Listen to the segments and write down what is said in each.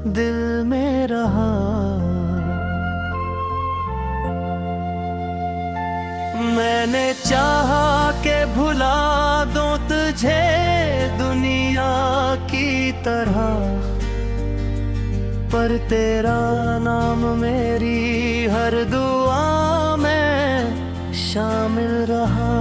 दिल में रहा। मैंने चाहा के भुला दूं तुझे दुनिया की तरह, पर तेरा नाम मेरी हर दुआ में शामिल रहा।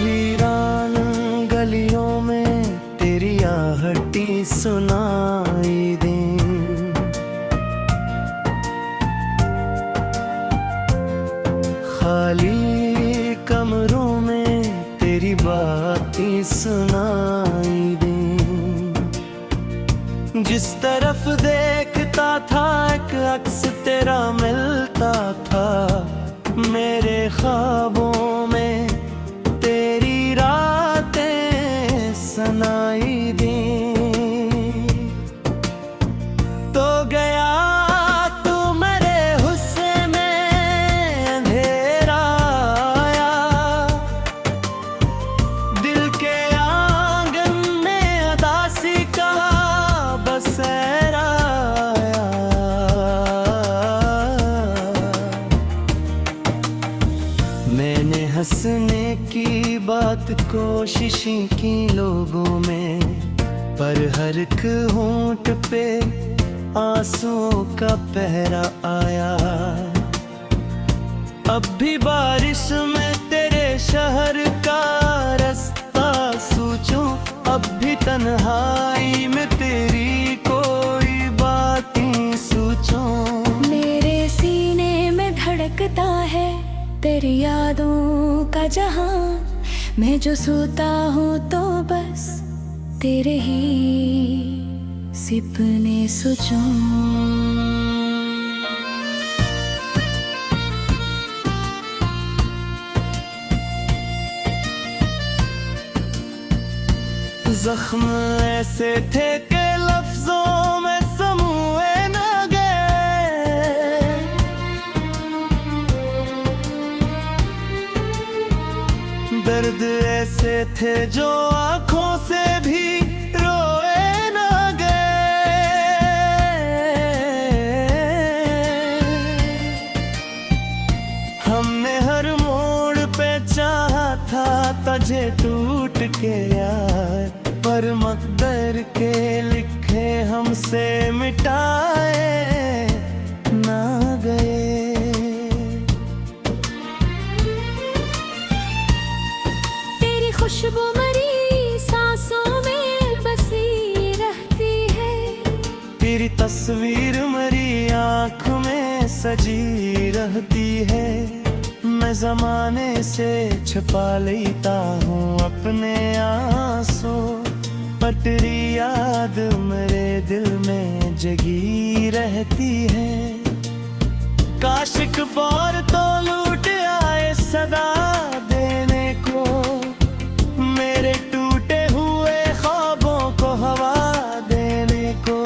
वीरान गलियों में तेरी आहटी सुनाई दे, खाली कमरों में तेरी बातें सुनाई दे। जिस तरफ देखता था एक अक्स तेरा मिलता था, मेरे ख्वाबों में तेरी रातें सुनाई दी। तो गया तू मेरे हुस्न में अंधेरा आया, दिल के आंगन में उदासी का बसेरा आया। मैंने हंसने की बात कोशिश की लोगों में, पर हर एक होंठ पे आंसुओं का पहरा आया। अब भी बारिश में तेरे शहर का रास्ता सोचूं, अब भी तन्हाई में तेरी कोई बातें सोचूं। मेरे सीने में धड़कता है तेरी यादों का जहां, मैं जो सोता हूँ तो बस तेरे ही सपने सोचूं। जख्म ऐसे थे कि लफ्जों में समूए न गए, दर्द ऐसे थे जो आंखों से भी रोए न गए। हमने हर मोड़ पे चाहा था तुझे टूट के यार, पर मकदर के लिखे हमसे मिटाए ना गए। तेरी खुशबू मरी सांसों में बसी रहती है, तेरी तस्वीर मेरी आँख में सजी रहती है। मैं जमाने से छुपा लेता हूँ अपने आंसू, पर तेरी याद मेरे दिल में जगी रहती है। काश एक बार तो लूट आए सदा देने को, मेरे टूटे हुए ख्वाबों को हवा देने को।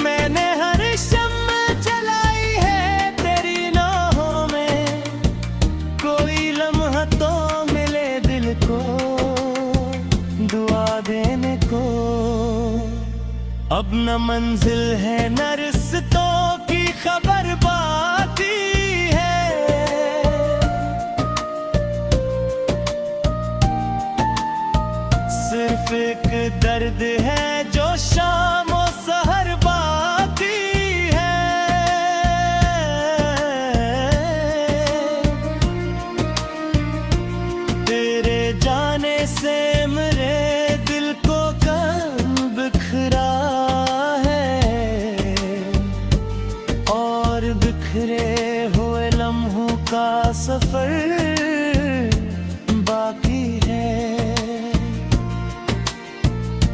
मैंने हर शम्म जलाई है तेरी नाहों में, कोई लम्हा तो मिले दिल को दुआ देने को। अब न मंजिल है न रिश्तों की खबर बाकी है, सिर्फ एक दर्द है जो शाम और सहर बाकी है। तेरे जाने से मेरे दिल को कब बिखरा है, और बिखरे हुए लम्हों का सफर बाकी है।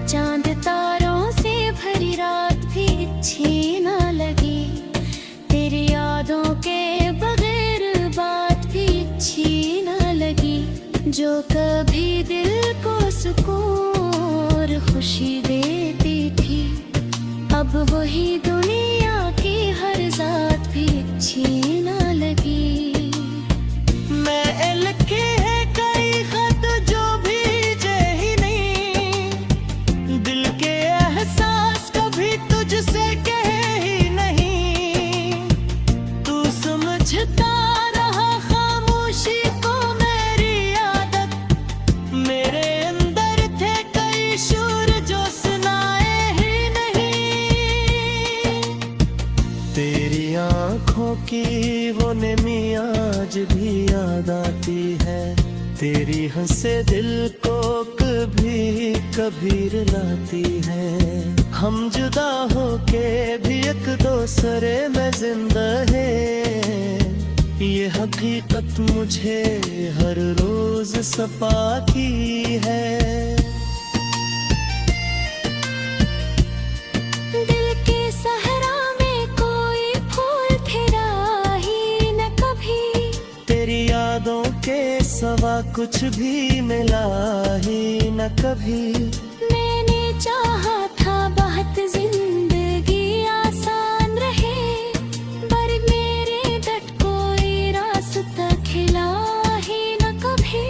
चांद तारों से भरी रात भी अच्छी ना लगी, तेरी यादों के बगैर जो कभी दिल को सुकून और खुशी देती थी, अब वही दुनिया की हर जात भी अच्छी ना लगी। मैं लिखे है कई खत जो भीजे ही नहीं, दिल के एहसास कभी तुझसे कहे ही नहीं। तू समझता रहा खामोशी को मेरी आदत, मेरे अंदर थे कई शूर जो सुनाए ही नहीं। तेरी आंखों की वो नमी आज भी याद आती है, तेरी हंसे दिल को कभी कभी रुलाती है। हम जुदा होके भी एक दूसरे में जिंदा है, ये हकीकत मुझे हर रोज सताती है। दिल के सहरा में कोई फूल खिला ही न कभी, तेरी यादों के सवा कुछ भी मिला ही न कभी। मैंने चाहा था बहुत जिंदगी आसान रहे, पर मेरे डट कोई रास्ता खिला ही न कभी।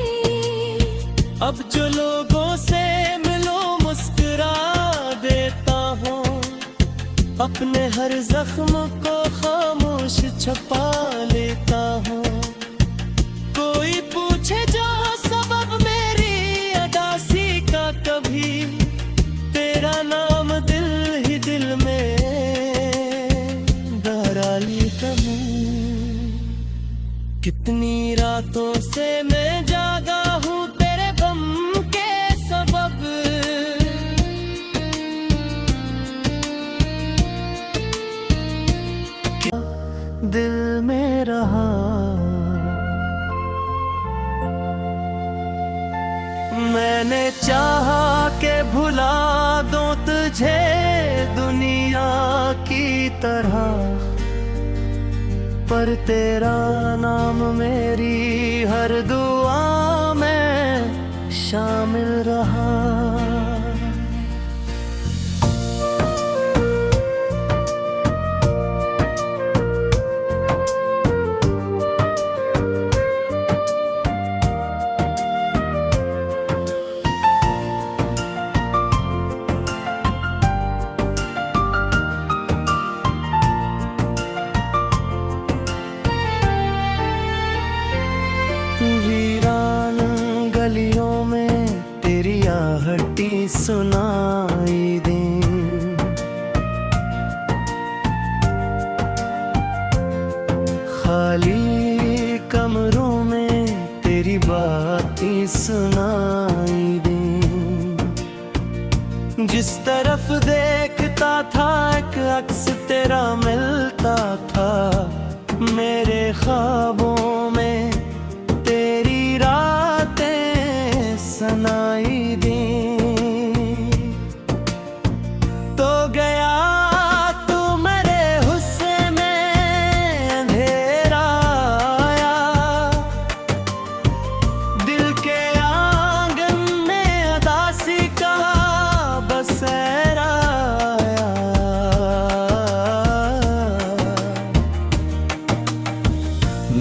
अब जो लोगों से मिलो मुस्कुरा देता हूँ, अपने हर जख्म को खामोश छुपा लेता हूँ। कोई पूछे जो सबब मेरी अदासी का, कभी तेरा नाम दिल ही दिल में दोहरा लेता हूँ। कितनी रातों से मैं जागा हूँ तेरे गम के सबब, दिल में रहा। मैंने चाहा के भुला दूं तुझे दुनिया की तरह, पर तेरा नाम मेरी हर दुआ में शामिल रहा। वीरान गलियों में तेरी आहटी सुनाई दे, खाली कमरों में तेरी बातें सुनाई दे। जिस तरफ देखता था एक अक्स तेरा मिलता था, मेरे ख्वाबों में तेरी रातें सुनाई दी। तो गया तू मेरे हुस्न में अंधेरा आया, दिल के आंगन में अदासी का बसेरा आया।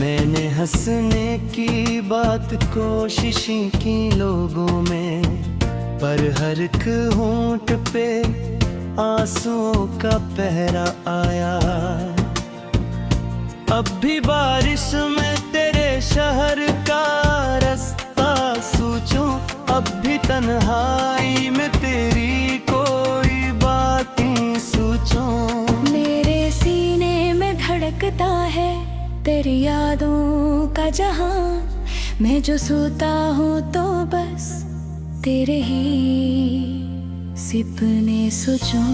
मैंने हंसने की बात कोशिशें की लोगों में, पर हर एक होंठ पे आंसुओं का पहरा आया। अब भी बारिश में तेरे शहर का रास्ता सोचूं, अब भी तन्हाई में तेरी कोई बातें सोचूं। मेरे सीने में धड़कता है तेरी यादों का जहां, मैं जो सोता हूँ तो बस तेरे ही सपने सोचूं।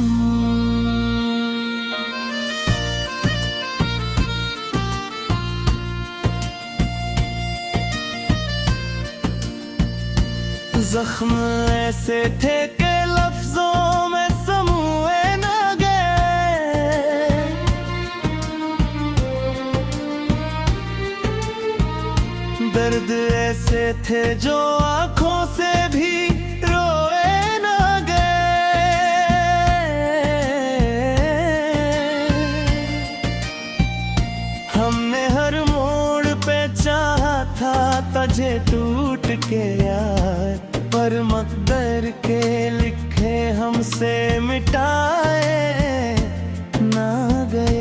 जख्म ऐसे थे कि लफ्जों में समूए न गए, दर्द ऐसे थे जो आंखों से भी रोए ना गए। हमने हर मोड़ पे चाहा था तुझे टूट के यार, पर मकदर के लिखे हमसे मिटाए ना गए।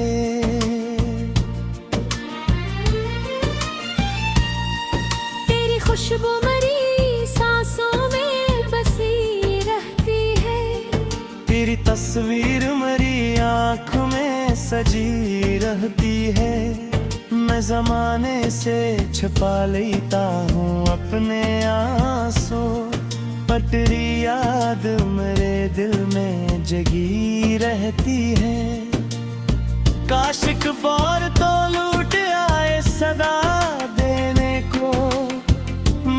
खुशबू मरी सांसों में बसी रहती है, तेरी तस्वीर मरी आँख में सजी रहती है। मैं जमाने से छुपा लेता हूँ अपने आंसू, पर तेरी याद मेरे दिल में जगी रहती है। काश एक बार तो लूट आए सदा देने को,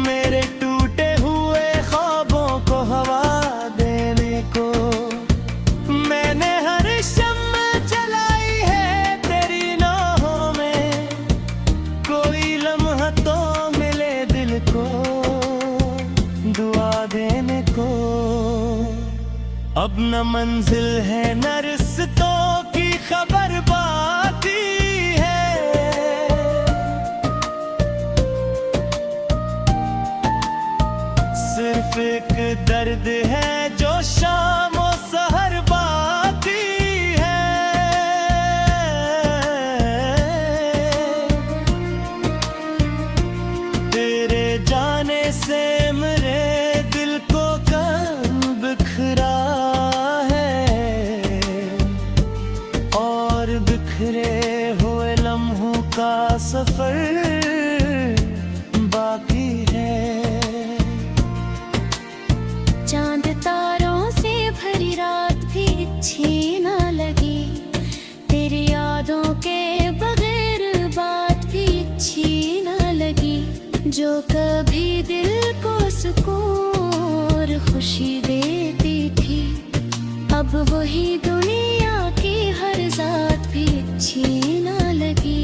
मेरे टूटे हुए ख्वाबों को हवा देने को। मैंने हर शम्म जलाई है तेरी नाहों में, कोई लम्हा तो मिले दिल को दुआ देने को। अब न मंजिल है न रिश्तों की खबर बाकी है, सिर्फ एक दर्द है जो शाम और सहर बाकी है। तेरे जाने से मेरे दिल को गम बिखरा है, और बिखरे हुए लम्हों का सफर बाकी है। चांद तारों से भरी रात भी अच्छी ना लगी, तेरी यादों के बगैर बात भी अच्छी ना लगी। जो कभी दिल को सुकून और खुशी देती थी, अब वही दुनिया की हर जात भी अच्छी ना लगी।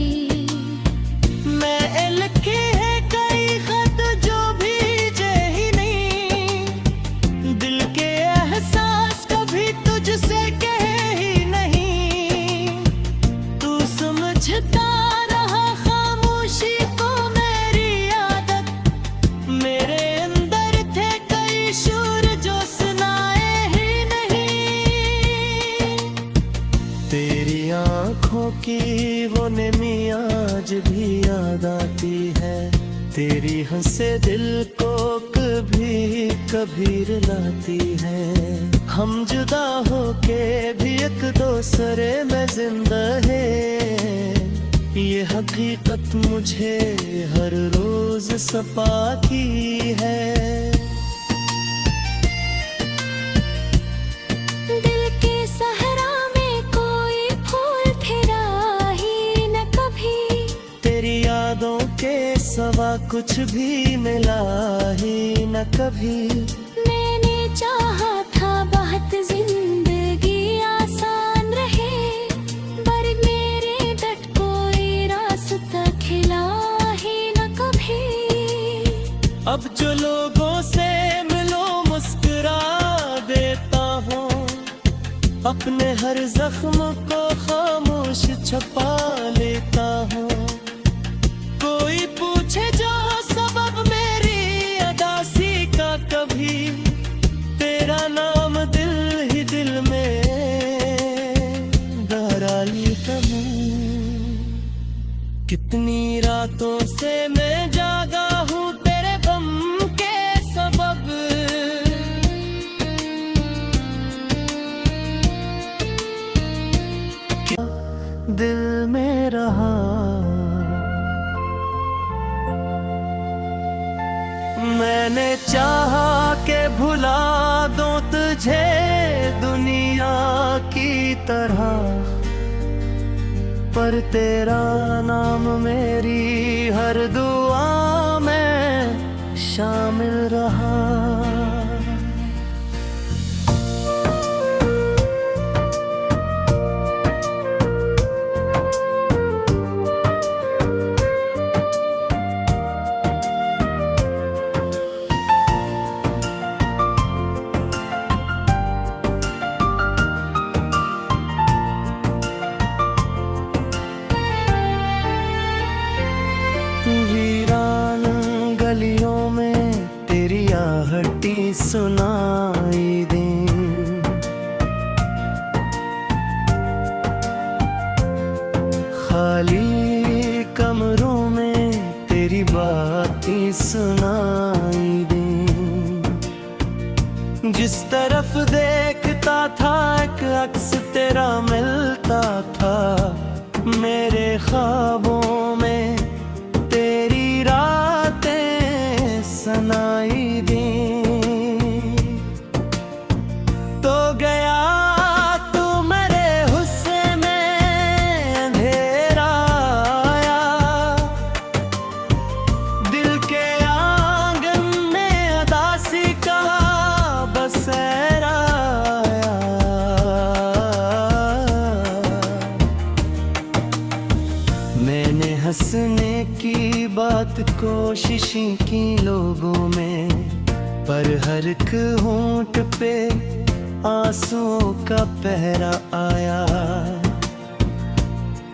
मैं लिखे है कई खत जो भीजे ही नहीं, दिल के एहसास कभी तुझसे कहे ही नहीं। तू समझता रहा खामोशी को मेरी आदत, मेरे अंदर थे कई शूर जो सुनाए ही नहीं। तेरी आँखों की वो नमी आज भी याद आती है, तेरी हंसे दिल को कभी कभी रुलाती है। हम जुदा होके भी एक दूसरे में जिंदा है, ये हकीकत मुझे हर रोज सताती है। दिल के सहरा में कोई फूल खिला ही न कभी, तेरी यादों के सवा कुछ भी मिला ही न कभी। मैंने चाहा था बहुत जिंदगी आसान रहे, पर मेरे तट कोई रास्ता खिला ही न कभी। अब जो लोगों से मिलो मुस्कुरा देता हूँ, अपने हर जख्म को खामोश छुपा लेता हूँ। कोई पूछे जो सबब मेरी अदासी का, कभी तेरा नाम दिल ही दिल में दोहरा लेता हूँ। कितनी रातों से मैं जागा हूँ तेरे गम के सबब, दिल में रहा। मैंने चाहा के भुला दूं तुझे दुनिया की तरह, पर तेरा नाम मेरी हर दुआ में शामिल रहा। सुनाई दें। खाली कमरों में तेरी बातें सुनाई दें। जिस तरफ देखता था एक अक्स तेरा मिलता था, मेरे ख्वाबों में तेरी रातें सुनाई दी। तो गया तू मेरे हुस्से में अंधेरा आया, दिल के आंगन में उदासी का बसेरा आया। मैंने हंसने की बात कोशिशें की लोगों में, पर हर एक होंठ पे आंसुओं का पहरा आया।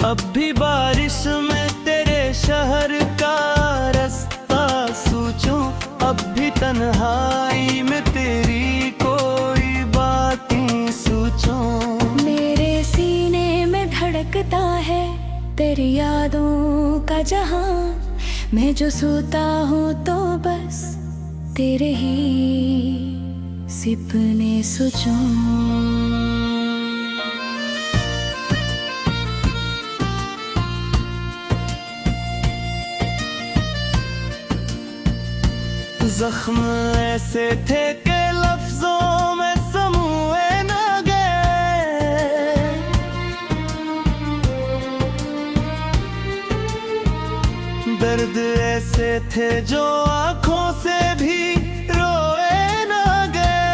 अब भी बारिश में तेरे शहर का रास्ता सोचूं, अब भी तन्हाई में तेरी कोई बातें सोचूं। मेरे सीने में धड़कता है तेरी यादों का जहां, मैं जो सोता हूँ तो बस तेरे ही सपने सोचूं। जख्म ऐसे थे कि लफ्जों में समूए न गए, दर्द ऐसे थे जो आंखों से भी रोए न गए।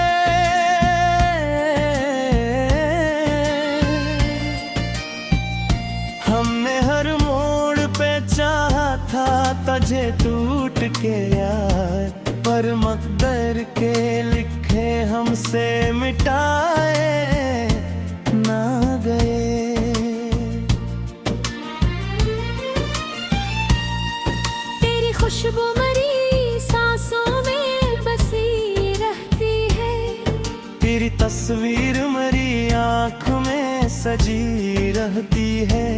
हमने हर मोड़ पे चाहा था तुझे टूट के यार, पर मकदर के लिखे हमसे मिटाए ना गए। तेरी खुशबू मरी सांसों में बसी रहती है, तेरी तस्वीर मेरी आँख में सजी रहती है।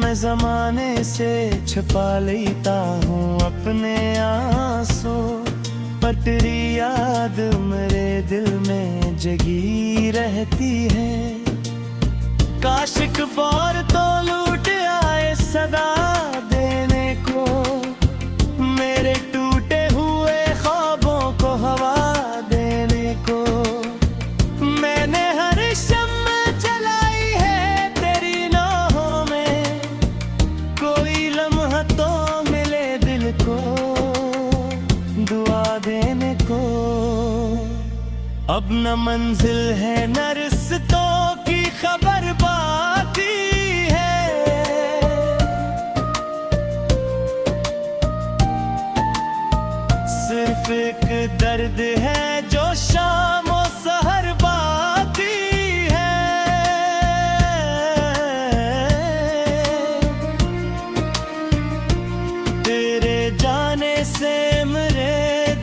मैं ज़माने से छुपा लेता हूँ अपने आंसू, पर तेरी याद मेरे दिल में जगी रहती है। काश एक बार तो लूट आए सदा देने को, मेरे टूटे हुए ख्वाबों को हवा देने को। मैंने हर शम्म जलाई है तेरी लौहों में, कोई लम्हा तो मिले दिल को दुआ देने को। अब न मंजिल है न रिश्तों की खबर बाकी है, सिर्फ एक दर्द है जो शामों सहर बाकी है। तेरे जाने से मेरे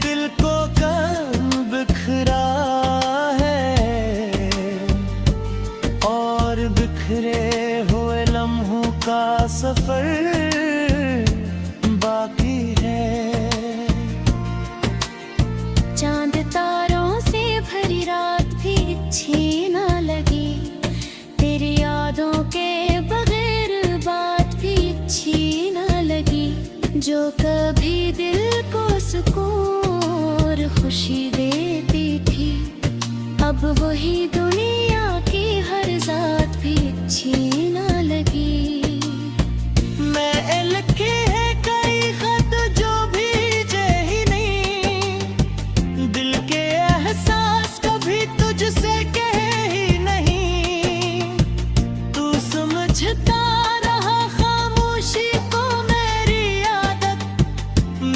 दिल को कब बिखरा है, और बिखरे हुए लम्हों का सफर बाकी है। चांद तारों से भरी रात भी अच्छी ना लगी, तेरी यादों के बगैर बात भी अच्छी ना लगी। जो कभी दिल को सुकून और खुशी देती थी, अब वही दुनिया की हर जात भी अच्छी ना लगी। मैं लिखे है कई खत जो भीजे ही नहीं, दिल के एहसास कभी तुझसे कहे ही नहीं। तू समझता रहा खामोशी को मेरी आदत,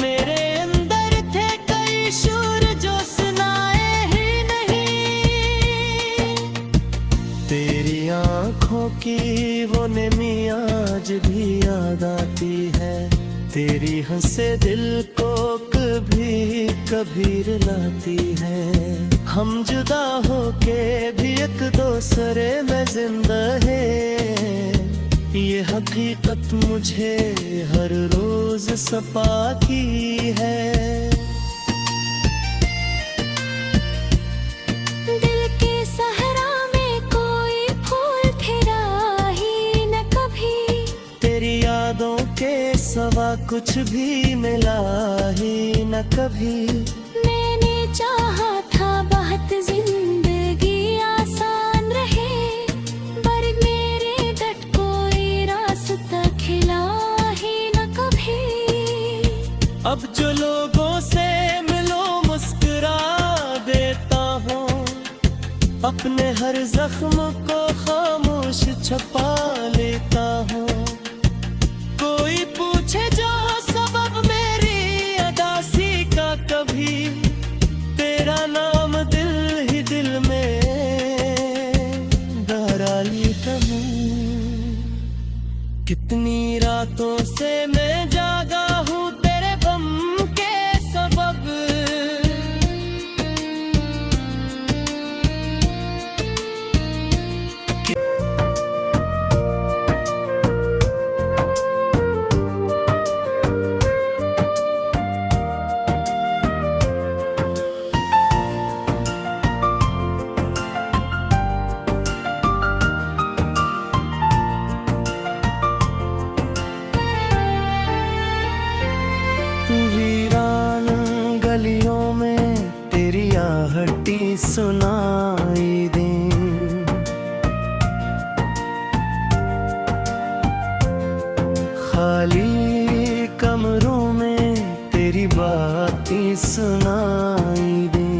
मेरे अंदर थे कई शूर जो सुनाए ही नहीं। तेरी आंखों की वो नमी तेरी हंसे दिल को कभी कभी रुलाती है। हम जुदा होके भी एक दूसरे में जिंदा है, ये हकीकत मुझे हर रोज सताती है। दिल के सहरा में कोई फूल खिला ही न कभी, तेरी यादों के सवा कुछ भी मिला ही न कभी। मैंने चाहा था बहुत जिंदगी आसान रहे, पर मेरे डट कोई रास्ता खिला ही न कभी। अब जो लोगों से मिलो मुस्कुरा देता हूँ, अपने हर जख्म को खामोश छुपा लेता हूँ। कोई पूछे जो सबब मेरी अदासी का, कभी तेरा नाम दिल ही दिल में दोहरा लेता हूँ। कितनी रातों से मैं जागा हूँ तेरे गम के सबब, वीरान गलियों में तेरी आहटी सुनाई दे। खाली कमरों में तेरी बातें सुनाई दे।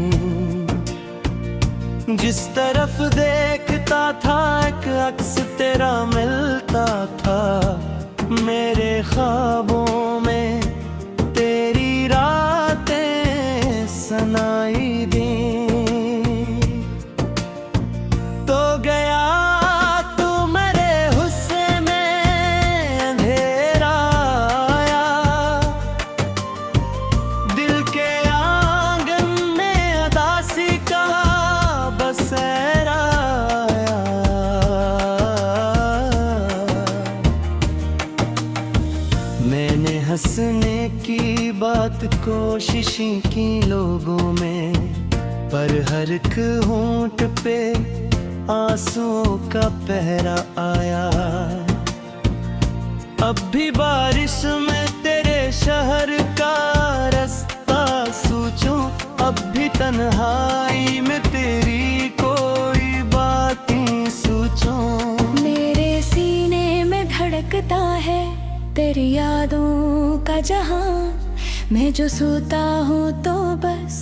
जिस तरफ देखता था एक अक्स तेरा मिलता था, मेरे ख्वाबों में तेरी रातें सुनाई दी। तो गया तू मेरे हुस्न में अंधेरा आया, दिल के आंगन में अदासी का बसेरा आया। मैंने हंसने की बात कोशिश की लोगों में, पर हर एक होंठ पे आंसुओं का पहरा आया। अब भी बारिश में तेरे शहर का रास्ता सोचूं, अब भी तन्हाई में तेरी कोई बातें सोचूं। मेरे सीने में धड़कता है तेरी यादों का जहां, मैं जो सोता हूँ तो बस